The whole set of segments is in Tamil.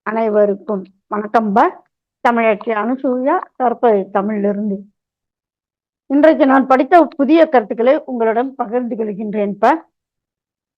அனைவருக்கும் வணக்கம்பா. தமிழச்சி அனுசூயா தற்போது தமிழிலிருந்து இன்றைக்கு நான் படித்த புதிய கருத்துக்களை உங்களிடம் பகிர்ந்து கொள்கின்றேன்பா.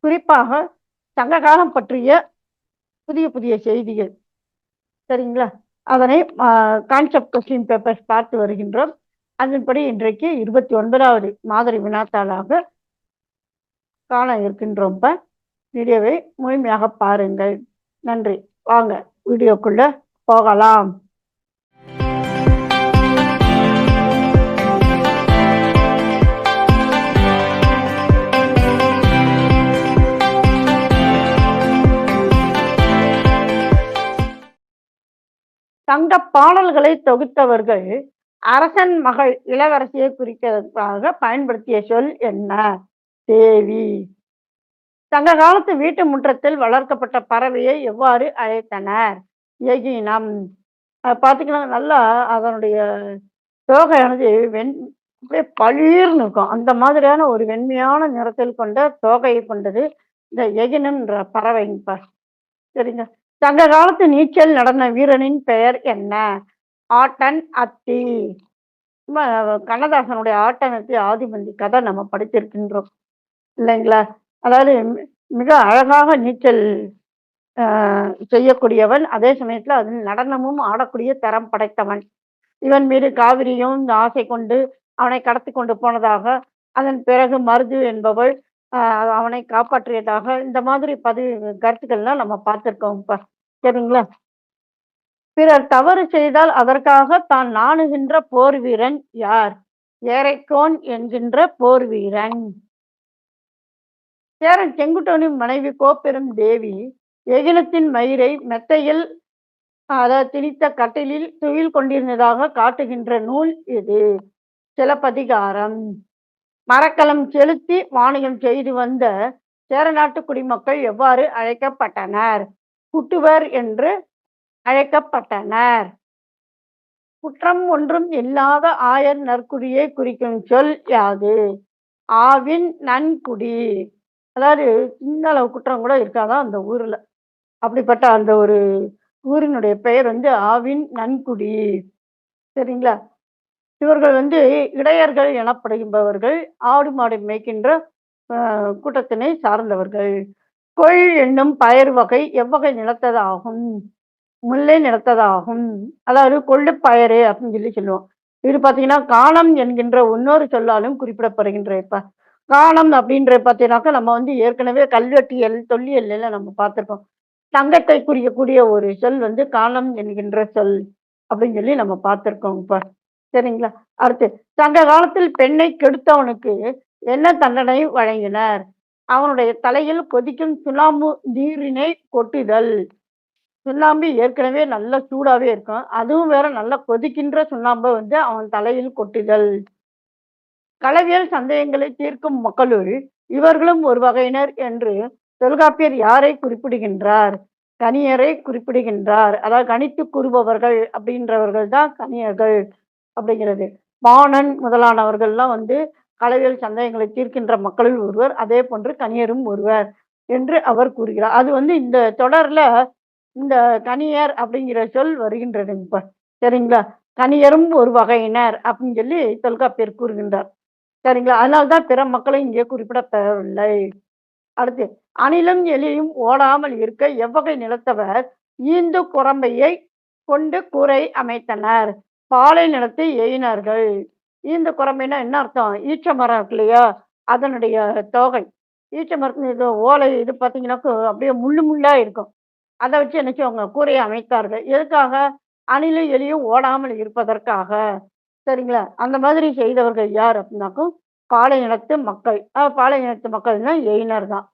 குறிப்பாக சங்க காலம் பற்றிய புதிய புதிய செய்திகள், சரிங்களா? அதனை கான்செப்ட் கொஸ்டின் பேப்பர்ஸ் பார்த்து வருகின்றோம். அதன்படி இன்றைக்கு 29வது மாதிரி வினாத்தாளாக காண இருக்கின்றோம்ப்பா. வீடியோவை முழுமையாக பாருங்கள். நன்றி. வாங்க வீடியோக்குள்ள போகலாம். சங்க பாடல்களை தொகுத்தவர்கள் அரசன் மகள் இளவரசியை குறிக்கிறதுக்காக பயன்படுத்திய சொல் என்ன? தேவி. சங்க காலத்து வீட்டு முற்றத்தில் வளர்க்கப்பட்ட பறவையை எவ்வாறு அழைத்தனர்? எகினம். பார்த்தீங்கன்னா நல்லா அதனுடைய தோகையானது அப்படியே பளீர்னு இருக்கும். அந்த மாதிரியான ஒரு வெண்மையான நிறத்தில் கொண்ட தோகையை கொண்டது இந்த எகினம்ன்ற பறவைங்கப்பா. சரிங்க. சங்க காலத்து நீச்சல் நடன வீரனின் பெயர் என்ன? ஆட்டன் அத்தி. கண்ணதாசனுடைய ஆட்டன் அத்தி ஆதிமந்தி கதை நம்ம படித்திருக்கின்றோம் இல்லைங்களா? அதாவது மிக அழகாக நீச்சல் செய்யக்கூடியவன், அதே சமயத்துல அதில் நடனமும் ஆடக்கூடிய தரம் படைத்தவன். இவன் மீது காவிரியும் இந்த ஆசை கொண்டு அவனை கடத்தி கொண்டு போனதாக, அதன் பிறகு மருது என்பவள் அவனை காப்பாற்றியதாக, இந்த மாதிரி கருத்துக்கள்லாம் நம்ம பார்த்திருக்கோம். சரிங்களா? பிறர் தவறு செய்தால் அதற்காக தான் நாணுகின்ற போர் வீரன் யார்? ஏரைக்கோன் என்கின்ற போர் வீரன். சேரன் செங்குட்டனின் மனைவி கோப்பெரும் தேவி எகினத்தின் மயிரை மெத்தையில் திணித்த கட்டிலில் துயில் கொண்டிருந்ததாக காட்டுகின்ற நூல் இது. சிலப்பதிகாரம். மரக்கலம் செலுத்தி வாணிகம் செய்து வந்த சேர நாட்டு குடிமக்கள் எவ்வாறு அழைக்கப்பட்டனர்? குட்டுவர் என்று அழைக்கப்பட்டனர். குற்றம் ஒன்றும் இல்லாத ஆயர் நற்குடியை குறிக்கும் சொல் யாது? ஆவின் நன்குடி. அதாவது சின்ன அளவு குற்றம் கூட இருக்காதான் அந்த ஊர்ல. அப்படிப்பட்ட அந்த ஒரு ஊரினுடைய பெயர் ஆவின் நன்குடி. சரிங்களா? இவர்கள் இடையர்கள் எனப்படுகின்றவர்கள், ஆடு மாடு மேய்க்கின்ற கூட்டத்தினை சார்ந்தவர்கள். கொள் என்னும் பயிர் வகை எவ்வகை நிலத்ததாகும்? முல்லை நிலத்ததாகும். அதாவது கொள்ளு பயறு அப்படின்னு சொல்லுவோம். இது பார்த்தீங்கன்னா காணம் என்கின்ற இன்னொரு சொல்லாலும் குறிப்பிடப்படுகின்ற. இப்ப காணம் அப்படின்ற பார்த்தீங்கன்னாக்கா நம்ம ஏற்கனவே கல்வெட்டியல் தொல்லியல் எல்லாம் நம்ம பார்த்திருக்கோம். தங்கத்தை குறிக்கக்கூடிய ஒரு சொல் காணம் என்கின்ற சொல் அப்படின்னு சொல்லி நம்ம பார்த்திருக்கோம். இப்ப சரிங்களா? அடுத்து, சங்க காலத்தில் பெண்ணை கெடுத்தவனுக்கு என்ன தண்டனை வழங்கினர்? அவனுடைய தலையில் கொதிக்கும் சுண்ணாம்பு நீரினை கொட்டுதல். சுண்ணாம்பு ஏற்கனவே நல்ல சூடாவே இருக்கும், அதுவும் வேற நல்லா கொதிக்கின்ற சுண்ணாம்பை அவன் தலையில் கொட்டுதல். களவியல் சந்தேகங்களை தீர்க்கும் மக்களுள் இவர்களும் ஒரு வகையினர் என்று தொல்காப்பியர் யாரை குறிப்பிடுகின்றார்? கணியரை குறிப்பிடுகின்றார். அதாவது கணித்து கூறுபவர்கள் அப்படின்றவர்கள் தான் கணியர்கள் அப்படிங்கிறது. பாணன் முதலானவர்கள்லாம் களவியல் சந்தேகங்களை தீர்க்கின்ற மக்களில் ஒருவர், அதே போன்று கணியரும் ஒருவர் என்று அவர் கூறுகிறார். அது இந்த தொடர்ல இந்த கணியர் அப்படிங்கிற சொல் வருகின்றது. இப்ப சரிங்களா? கணியரும் ஒரு வகையினர் அப்படின்னு சொல்லி தொல்காப்பியர் கூறுகின்றார். சரிங்களா? அதனால்தான் பிற மக்களை இங்கே குறிப்பிடப்படவில்லை. அடுத்து, அணிலும் எலியும் ஓடாமல் இருக்க எவ்வகை நிலத்தவர் ஈந்து குரம்பையை கொண்டு கூரை அமைத்தனர்? பாலை நிலத்தை எயினார்கள். ஈந்த குரம்பைனா என்ன அர்த்தம்? ஈச்ச மரம் இருக்கு இல்லையா, அதனுடைய தொகை. ஈச்ச மரத்து ஓலை இது பார்த்தீங்கன்னாக்கா அப்படியே முள்ளு முள்ளா இருக்கும். அதை வச்சு என்ன செய்வாங்க? கூரையை அமைத்தார்கள். எதுக்காக? அணிலும் எலியும் ஓடாமல் இருப்பதற்காக. சரிங்களா? அந்த மாதிரி செய்தவர்கள் யார் அப்படின்னாக்கும் பாலை நிலத்து மக்கள். பாலை நிலத்து மக்கள்னா எயினர் தான்.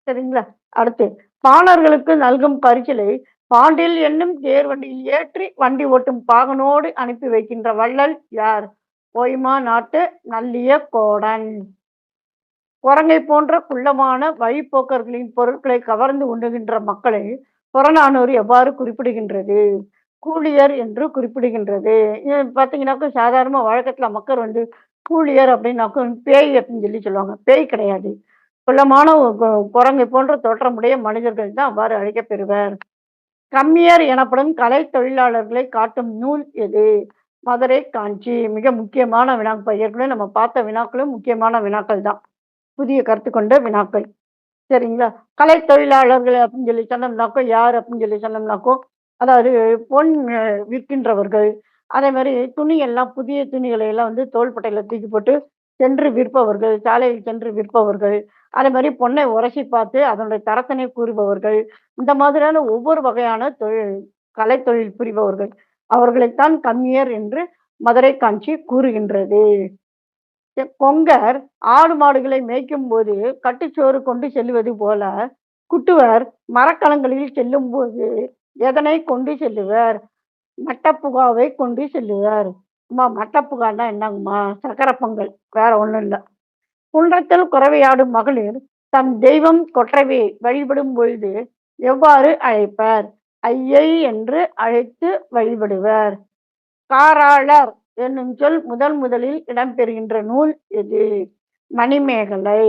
சரிங்களா? அடுத்து, பாணர்களுக்கு நல்கும் பரிசிலை பாண்டில் என்னும் தேர் வண்டியில் ஏற்றி வண்டி ஓட்டும் பாகனோடு அனுப்பி வைக்கின்ற வள்ளல் யார்? ஓய்மா நாட்டு நல்லிய கோடன். குரங்கை போன்ற குள்ளமான வழிப்போக்கர்களின் பொருட்களை கவர்ந்து உண்ணுகின்ற மக்களை புறநானூறு எவ்வாறு குறிப்பிடுகின்றது? கூலியர் என்று குறிப்பிடுகின்றது. பார்த்தீங்கன்னாக்கா சாதாரண வழக்கத்துல மக்கள் கூலியர் அப்படின்னாக்கா பேய் அப்படின்னு சொல்லி சொல்லுவாங்க. பேய் கிடையாது. குள்ளமான குரங்கை போன்ற தோற்றமுடைய மனிதர்கள் தான் அவ்வாறு அழைக்கப்பெறுவர். கம்மியர் எனப்படும் கலைத் தொழிலாளர்களை காட்டும் நூல் எது? மதுரை காஞ்சி. மிக முக்கியமான வினா. இப்ப ஏற்கனவே நம்ம பார்த்த வினாக்களும் முக்கியமான வினாக்கள் தான். புதிய கருத்து கொண்ட வினாக்கள். சரிங்களா? கலைத் தொழிலாளர்கள் அப்படின்னு சொல்லி சொன்னோம்னாக்கோ, யார் அப்படின்னு சொல்லி சொன்னோம்னாக்கோ, அதாவது பொன் விற்கின்றவர்கள். அதே மாரி துணியெல்லாம் புதிய துணிகளை எல்லாம் வந்து தோள்பட்டையில தூக்கி போட்டு சென்று விற்பவர்கள், சாலையில் சென்று விற்பவர்கள். அதே மாரி பொன்னை உரசி பார்த்து அதனுடைய தரத்தினை கூறுபவர்கள். இந்த மாதிரியான ஒவ்வொரு வகையான கலைத்தொழில் புரிபவர்கள். அவர்களைத்தான் கம்மியர் என்று மதுரை காஞ்சி கூறுகின்றது. கொங்கர் ஆடு மாடுகளை மேய்க்கும்போது கட்டுச்சோறு கொண்டு செல்வது போல, குட்டுவர் மரக்கலங்களில் செல்லும்போது எதனை கொண்டு செல்லுவர்? மட்டப்புகாவை கொண்டு செல்லுவர். அம்மா மட்டப்புகான்னா என்னங்கம்மா? சர்க்கரை பொங்கல். வேற ஒண்ணும் இல்ல. குன்றத்தில் குறவையாடும் மகளிர் தம் தெய்வம் கொற்றவையை வழிபடும் பொழுது எவ்வாறு அழைப்பர்? ஐயை என்று அழைத்து வழிபடுவர். காராளர் என்னும் சொல் முதலில் இடம்பெறுகின்ற நூல் எது? மணிமேகலை.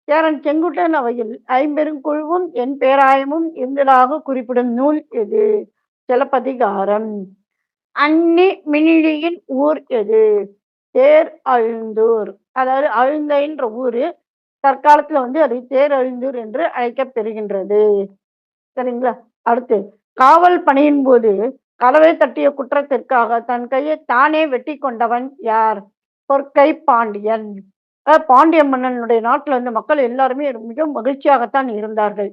சேரன் செங்குட்டன் அவையில் ஐம்பெருங்குழுவும் என் பேராயமும் இருந்ததாக குறிப்பிடும் நூல் எது? சிலப்பதிகாரம். அன்னி மினிழியின் ஊர் எது? தேர் அழுந்தூர். அதாவது அழுந்தைன்ற ஊரு தற்காலத்துல வந்து அது தேர் அழுந்தூர் என்று அழைக்கப்பெறுகின்றது. சரிங்களா? அடுத்து காவல் பணியின் போது கதவை தட்டிய குற்றத்திற்காக தன் கையை தானே வெட்டி கொண்டவன் யார்? பொற்கை பாண்டியன். பாண்டிய மன்னனுடைய நாட்டுல வந்து மக்கள் எல்லாருமே மிக மகிழ்ச்சியாகத்தான் இருந்தார்கள்.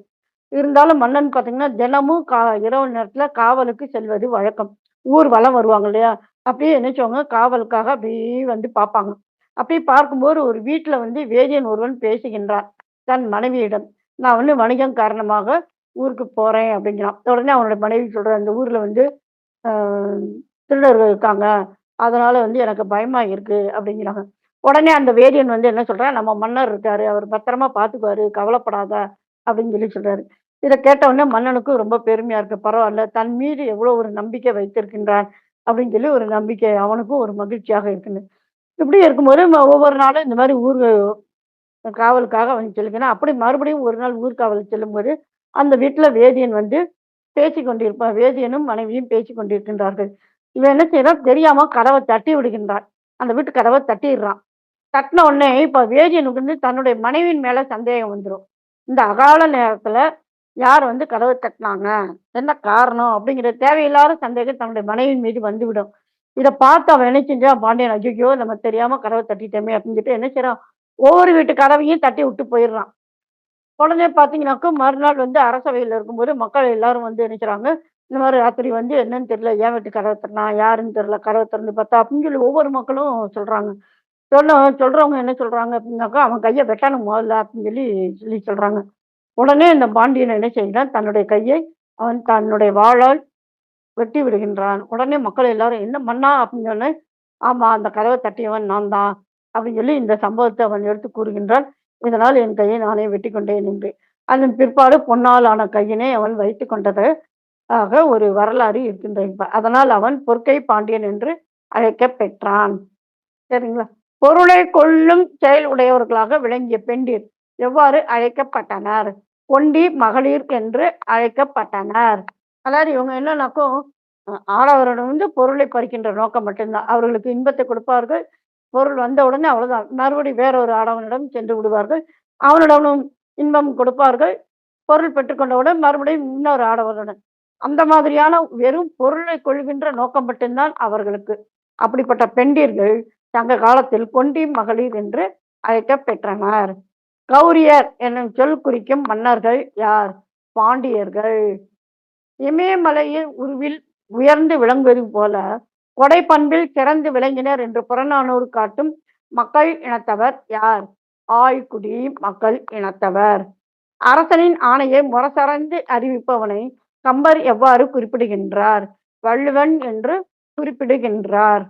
இருந்தாலும் மன்னன் பார்த்தீங்கன்னா தினமும் இரவு நேரத்துல காவலுக்கு செல்வது வழக்கம். ஊர் வலம் வருவாங்க இல்லையா? அப்படியே என்ன செய்வாங்க, காவலுக்காக அப்படியே வந்து பார்ப்பாங்க. அப்படி பார்க்கும்போது ஒரு வீட்டுல வந்து வேதியன் ஒருவன் பேசுகின்றான் தன் மனைவியிடம். நான் வந்து வணிகம் காரணமாக ஊருக்கு போறேன் அப்படிங்கிறான். உடனே அவனோட மனைவி சொல்ற, அந்த ஊர்ல வந்து ஆஹ், திருடர்கள் இருக்காங்க. அதனால வந்து எனக்கு பயமா இருக்கு அப்படிங்கிறாங்க. உடனே அந்த வேதியன் வந்து என்ன சொல்றான், நம்ம மன்னர் இருக்காரு, அவர் பத்திரமா பாத்துக்குவாரு, கவலைப்படாத அப்படின்னு சொல்லி சொல்றாரு. இதை கேட்ட உடனே மன்னனுக்கு ரொம்ப பெருமையா இருக்கு. பரவாயில்ல, தன் மீது எவ்வளவு ஒரு நம்பிக்கை வைத்திருக்கின்றான் அப்படின்னு சொல்லி ஒரு நம்பிக்கை அவனுக்கும் ஒரு மகிழ்ச்சியாக இருக்குன்னு. இப்படி இருக்கும்போது ஒவ்வொரு நாளும் இந்த மாதிரி ஊர் காவலுக்காக அவன் செல்கிறான். அப்படி மறுபடியும் ஒரு நாள் ஊர்காவல் செல்லும்போது அந்த வீட்டுல வேதியன் வந்து பேசிக் கொண்டிருப்பான். வேதியனும் மனைவியும் பேசிக் கொண்டிருக்கின்றார்கள். இவன் என்ன செய்யறான், தெரியாம கதவை தட்டி விடுகின்றான். அந்த வீட்டு கதவை தட்டிடுறான். தட்டின உடனே இப்ப வேதியனுக்கு வந்து தன்னுடைய மனைவியின் மேல சந்தேகம் வந்துடும். இந்த அகால நேரத்துல யார் வந்து கதவை தட்டினாங்க, என்ன காரணம் அப்படிங்கிற தேவையில்லாத சந்தேகம் தன்னுடைய மனைவியின் மீது வந்துவிடும். இதை பார்த்து அவன் என்ன செஞ்சான், பாண்டியன் ஐயோ நம்ம தெரியாம கதவை தட்டிட்டோமே அப்படின்னு சொல்லிட்டு என்ன செய்யறான், ஒவ்வொரு வீட்டு கதவையும் தட்டி விட்டு போயிடுறான். உடனே பார்த்தீங்கன்னாக்கா, மறுநாள் வந்து அரசவையில இருக்கும்போது மக்கள் எல்லாரும் வந்து என்ன செய்றாங்க, இந்த மாரி ராத்திரி வந்து என்னன்னு தெரியல, என் வீட்டு கதவ தட்டுனான், யாருன்னு தெரியல, கதவ திறந்து பார்த்தா அப்படின்னு சொல்லி ஒவ்வொரு மக்களும் சொல்றாங்க. சொல்றவங்க என்ன சொல்றாங்க அப்படின்னாக்கா, அவன் கைய வெட்டணும் முதல்ல அப்படின்னு சொல்லி சொல்லி சொல்றாங்க. உடனே இந்த பாண்டியன் என்ன செய்கிறான், தன்னுடைய கையை அவன் தன்னுடைய வாளால் வெட்டி விடுகின்றான். உடனே மக்கள் எல்லாரும், "என்ன மன்னா?" அப்படின்னு சொன்னே, "ஆமா, அந்த கதவை தட்டியவன் நான் தான்" அப்படின்னு சொல்லி இந்த சம்பவத்தை அவன் எடுத்து கூறுகின்றான். இதனால் என் கையை நானே வெட்டி கொண்டேன் என்று. அதன் பிற்பாடு பொன்னால் ஆன கையினை அவன் வைத்துக் கொண்டதாக ஒரு வரலாறு இருக்கின்றது. அதனால் அவன் பொற்கை பாண்டியன் என்று அழைக்கப் பெற்றான். சரிங்களா? பொருளை கொள்ளும் செயல் உடையவர்களாக விளங்கிய பெண்டிர் எவ்வாறு அழைக்கப்பட்டனர்? கொண்டி மகளிர் என்று அழைக்கப்பட்டனர். அதாவது இவங்க என்னன்னாக்கோ, ஆடவரிடம் வந்து பொருளை பறிக்கின்ற நோக்கம் மட்டும்தான். அவர்களுக்கு இன்பத்தை கொடுப்பார்கள். பொருள் வந்த உடனே அவ்வளவுதான். மறுபடியும் வேற ஒரு ஆடவனிடம் சென்று விடுவார்கள். அவனிடமும் இன்பம் கொடுப்பார்கள். பொருள் பெற்றுக்கொண்டவுடன் மறுபடியும் இன்னொரு ஆடவருடன். அந்த மாதிரியான வெறும் பொருளை கொள்கின்ற நோக்கம் மட்டும்தான் அவர்களுக்கு. அப்படிப்பட்ட பெண்டிர்கள் சங்க காலத்தில் கொண்டி மகளிர் என்று அழைக்கப் பெற்றனர். கௌரியர் என்னும் சொல் குறிக்கும் மன்னர்கள் யார்? பாண்டியர்கள். இமயமலையில் உருவில் உயர்ந்து விளங்குவது போல கொடை பண்பில் சிறந்து விளங்கினர் என்று புறநானூறு காட்டும் மக்கள் இனத்தவர் யார்? ஆய்குடி மக்கள் இனத்தவர். அரசனின் ஆணையை முரசறைந்து அறிவிப்பவனை கம்பர் எவ்வாறு குறிப்பிடுகின்றார்? வள்ளுவன் என்று குறிப்பிடுகின்றார்.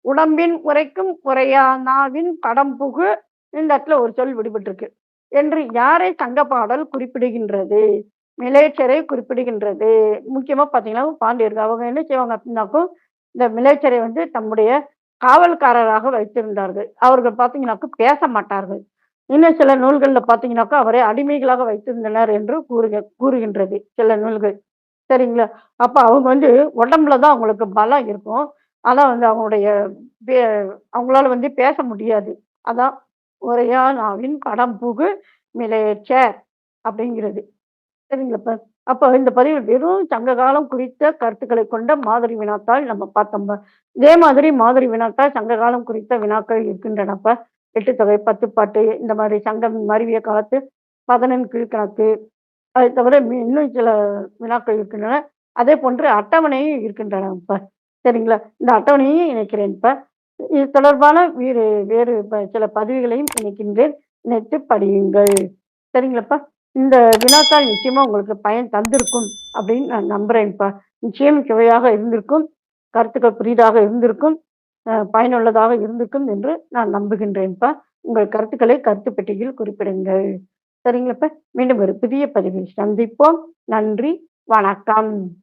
உடம்பின் உரைக்கும் உரையா நாவின் படம்புகு, இந்த இடத்துல ஒரு சொல் விடுபட்டிருக்கு என்று யாரை சங்க பாடல் குறிப்பிடுகின்றது? மிலேச்சரை குறிப்பிடுகின்றது. முக்கியமா பாத்தீங்கன்னா பாண்டியர்கள் அவங்க என்ன செய்வாங்க அப்படின்னாக்கும், இந்த மிலேச்சரை வந்து தம்முடைய காவல்காரராக வைத்திருந்தார்கள். அவர்கள் பாத்தீங்கன்னாக்கும் பேச மாட்டார்கள். இன்னும் சில நூல்கள்ல பார்த்தீங்கன்னாக்கா, அவரை அடிமைகளாக வைத்திருந்தனர் என்று கூறுகின்றது சில நூல்கள். சரிங்களா? அப்ப அவங்க வந்து உடம்புல தான் அவங்களுக்கு பலம் இருக்கும். ஆனா வந்து அவங்களுடைய பே அவங்களால வந்து பேச முடியாது. அதான் "உரையா நாவின் படம் புகு மிலையேற்ற" அப்படிங்கிறது. சரிங்களா? அப்ப இந்த பதிவு வெறும் சங்க காலம் குறித்த கருத்துக்களை கொண்ட மாதிரி வினாத்தாள் நம்ம பார்த்தோம்ப. இதே மாதிரி மாதிரி வினாக்கள் சங்க காலம் குறித்த வினாக்கள் இருக்கின்றனப்ப. எட்டுத்தொகை, பத்துப்பாட்டு இந்த மாதிரி சங்கம் மருவிய காலத்து 11 கீழ்க்கணக்கு, அதை தவிர இன்னும் சில வினாக்கள் இருக்கின்றன. அதேபோன்று அட்டவணையும் இருக்கின்றனப்பா. சரிங்களா? இந்த அட்டவணையையும் இணைக்கிறேன்ப்பா. இது தொடர்பான வேறு வேறு சில பதிவுகளையும் இணைக்கின்றேன். இணைத்து படியுங்கள். சரிங்களாப்பா? இந்த வினாத்தாள் நிச்சயமா உங்களுக்கு பயன் தந்திருக்கும் அப்படின்னு நான் நம்புறேன்ப்பா. நிச்சயம் சுவையாக இருந்திருக்கும். கருத்துக்கள் புதிதாக இருந்திருக்கும். பயனுள்ளதாக இருந்திருக்கும் என்று நான் நம்புகின்றேன்ப்பா. உங்கள் கருத்துக்களை கருத்து பெட்டியில் குறிப்பிடுங்கள். சரிங்களாப்பா? மீண்டும் ஒரு புதிய பதிவில் சந்திப்போம். நன்றி. வணக்கம்.